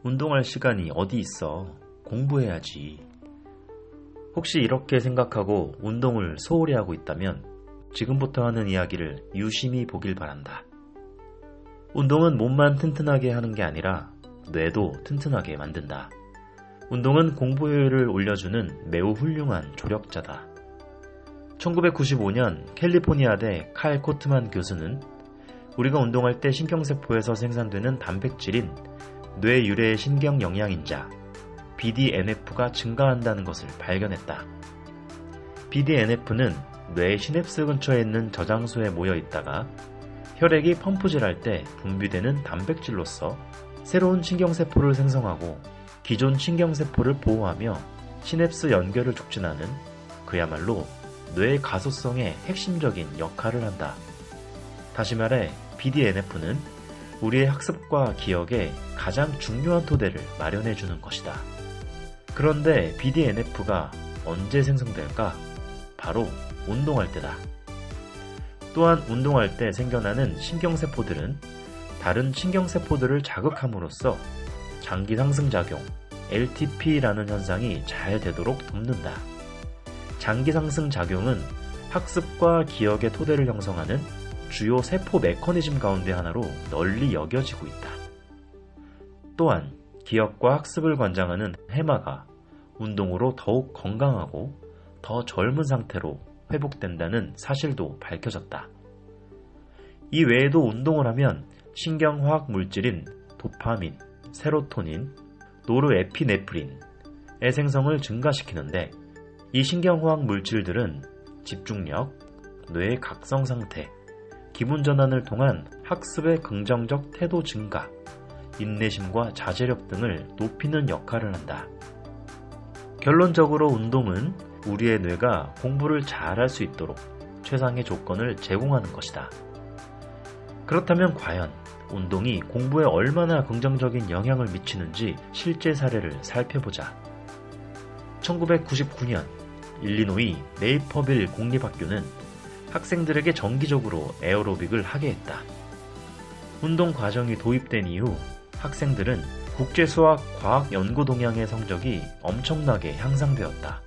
운동할 시간이 어디 있어. 공부해야지. 혹시 이렇게 생각하고 운동을 소홀히 하고 있다면 지금부터 하는 이야기를 유심히 보길 바란다. 운동은 몸만 튼튼하게 하는 게 아니라 뇌도 튼튼하게 만든다. 운동은 공부 효율을 올려주는 매우 훌륭한 조력자다. 1995년 캘리포니아대 칼 코트만 교수는 우리가 운동할 때 신경세포에서 생산되는 단백질인 뇌 유래의 신경 영양인자 BDNF가 증가한다는 것을 발견했다. BDNF는 뇌 시냅스 근처에 있는 저장소에 모여 있다가 혈액이 펌프질할 때 분비되는 단백질로서 새로운 신경세포를 생성하고 기존 신경세포를 보호하며 시냅스 연결을 촉진하는 그야말로 뇌 가소성의 핵심적인 역할을 한다. 다시 말해 BDNF는 우리의 학습과 기억에 가장 중요한 토대를 마련해 주는 것이다. 그런데 BDNF가 언제 생성될까? 바로 운동할 때다. 또한 운동할 때 생겨나는 신경세포들은 다른 신경세포들을 자극함으로써 장기 상승작용, LTP라는 현상이 잘 되도록 돕는다. 장기 상승작용은 학습과 기억의 토대를 형성하는 주요 세포 메커니즘 가운데 하나로 널리 여겨지고 있다. 또한 기억과 학습을 관장하는 해마가 운동으로 더욱 건강하고 더 젊은 상태로 회복된다는 사실도 밝혀졌다. 이 외에도 운동을 하면 신경화학 물질인 도파민, 세로토닌, 노르에피네프린의 생성을 증가시키는데 이 신경화학 물질들은 집중력, 뇌의 각성 상태, 기분 전환을 통한 학습의 긍정적 태도 증가, 인내심과 자제력 등을 높이는 역할을 한다. 결론적으로 운동은 우리의 뇌가 공부를 잘할 수 있도록 최상의 조건을 제공하는 것이다. 그렇다면 과연 운동이 공부에 얼마나 긍정적인 영향을 미치는지 실제 사례를 살펴보자. 1999년 일리노이 네이퍼빌 공립학교는 학생들에게 정기적으로 에어로빅을 하게 했다. 운동 과정이 도입된 이후 학생들은 국제수학-과학 연구 동향의 성적이 엄청나게 향상되었다.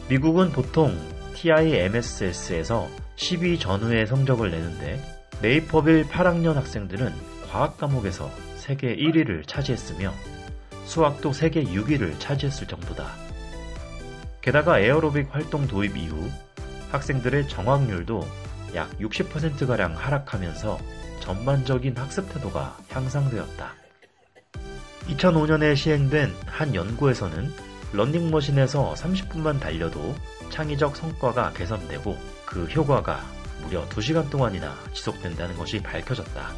미국은 보통 TIMSS에서 12 전후의 성적을 내는데 네이퍼빌 8학년 학생들은 과학 과목에서 세계 1위를 차지했으며 수학도 세계 6위를 차지했을 정도다. 게다가 에어로빅 활동 도입 이후 학생들의 정확률도 약 60%가량 하락하면서 전반적인 학습 태도가 향상되었다. 2005년에 시행된 한 연구에서는 러닝머신에서 30분만 달려도 창의적 성과가 개선되고 그 효과가 무려 2시간 동안이나 지속된다는 것이 밝혀졌다.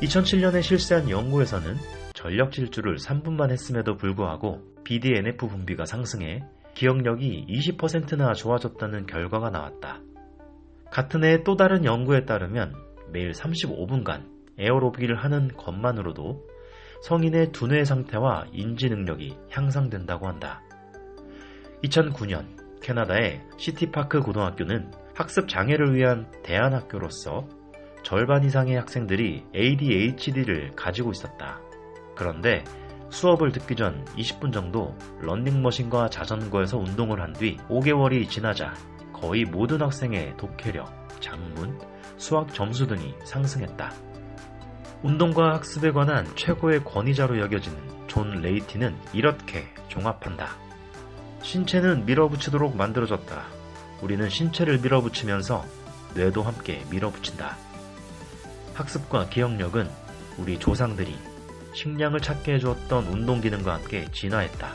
2007년에 실시한 연구에서는 전력 질주를 3분만 했음에도 불구하고 BDNF 분비가 상승해 기억력이 20%나 좋아졌다는 결과가 나왔다. 같은 해의 또 다른 연구에 따르면 매일 35분간 에어로빅을 하는 것만으로도 성인의 두뇌 상태와 인지 능력이 향상된다고 한다. 2009년 캐나다의 시티파크 고등학교는 학습 장애를 위한 대안학교로서 절반 이상의 학생들이 ADHD를 가지고 있었다. 그런데 수업을 듣기 전 20분 정도 러닝머신과 자전거에서 운동을 한 뒤 5개월이 지나자 거의 모든 학생의 독해력, 작문, 수학 점수 등이 상승했다. 운동과 학습에 관한 최고의 권위자로 여겨지는 존 레이티는 이렇게 종합한다. 신체는 밀어붙이도록 만들어졌다. 우리는 신체를 밀어붙이면서 뇌도 함께 밀어붙인다. 학습과 기억력은 우리 조상들이 식량을 찾게 해주었던 운동 기능과 함께 진화했다.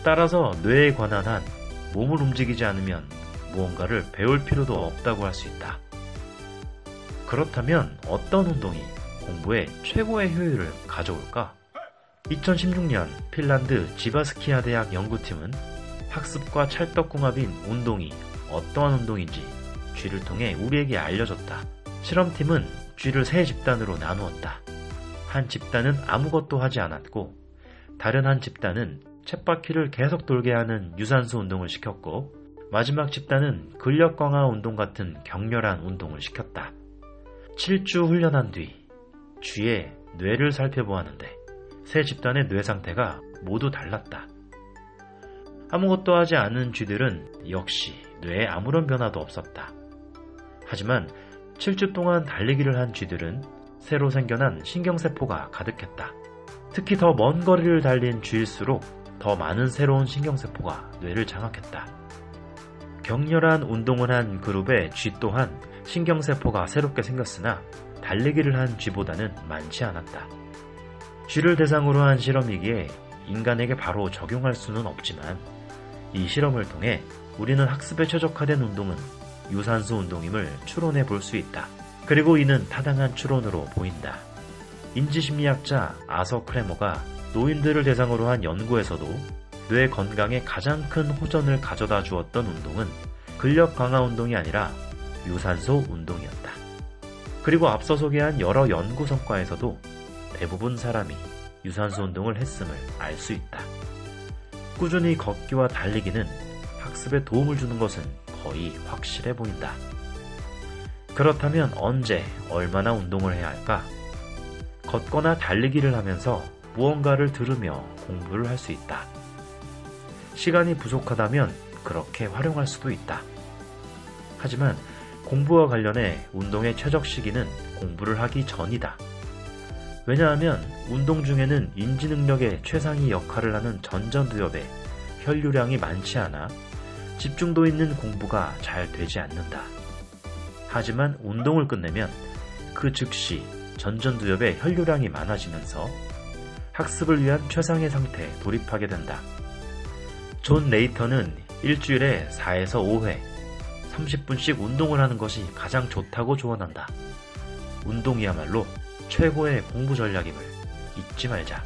따라서 뇌에 관한 한 몸을 움직이지 않으면 무언가를 배울 필요도 없다고 할 수 있다. 그렇다면 어떤 운동이 공부에 최고의 효율을 가져올까? 2016년 핀란드 지바스키아 대학 연구팀은 학습과 찰떡궁합인 운동이 어떠한 운동인지 쥐를 통해 우리에게 알려줬다. 실험팀은 쥐를 3집단으로 나누었다. 한 집단은 아무것도 하지 않았고 다른 한 집단은 쳇바퀴를 계속 돌게 하는 유산소 운동을 시켰고 마지막 집단은 근력 강화 운동 같은 격렬한 운동을 시켰다. 7주 훈련한 뒤 쥐의 뇌를 살펴보았는데 세 집단의 뇌 상태가 모두 달랐다. 아무것도 하지 않은 쥐들은 역시 뇌에 아무런 변화도 없었다. 하지만 7주 동안 달리기를 한 쥐들은 새로 생겨난 신경세포가 가득했다. 특히 더 먼 거리를 달린 쥐일수록 더 많은 새로운 신경세포가 뇌를 장악했다. 격렬한 운동을 한 그룹의 쥐 또한 신경세포가 새롭게 생겼으나 달리기를 한 쥐보다는 많지 않았다. 쥐를 대상으로 한 실험이기에 인간에게 바로 적용할 수는 없지만 이 실험을 통해 우리는 학습에 최적화된 운동은 유산소 운동임을 추론해 볼 수 있다. 그리고 이는 타당한 추론으로 보인다. 인지심리학자 아서 크레머가 노인들을 대상으로 한 연구에서도 뇌 건강에 가장 큰 호전을 가져다 주었던 운동은 근력 강화 운동이 아니라 유산소 운동이었다. 그리고 앞서 소개한 여러 연구 성과에서도 대부분 사람이 유산소 운동을 했음을 알 수 있다. 꾸준히 걷기와 달리기는 학습에 도움을 주는 것은 거의 확실해 보인다. 그렇다면 언제, 얼마나 운동을 해야 할까? 걷거나 달리기를 하면서 무언가를 들으며 공부를 할 수 있다. 시간이 부족하다면 그렇게 활용할 수도 있다. 하지만 공부와 관련해 운동의 최적 시기는 공부를 하기 전이다. 왜냐하면 운동 중에는 인지 능력의 최상위 역할을 하는 전전두엽에 혈류량이 많지 않아 집중도 있는 공부가 잘 되지 않는다. 하지만 운동을 끝내면 그 즉시 전전두엽의 혈류량이 많아지면서 학습을 위한 최상의 상태에 돌입하게 된다. 존 레이터는 일주일에 4에서 5회 30분씩 운동을 하는 것이 가장 좋다고 조언한다. 운동이야말로 최고의 공부 전략임을 잊지 말자.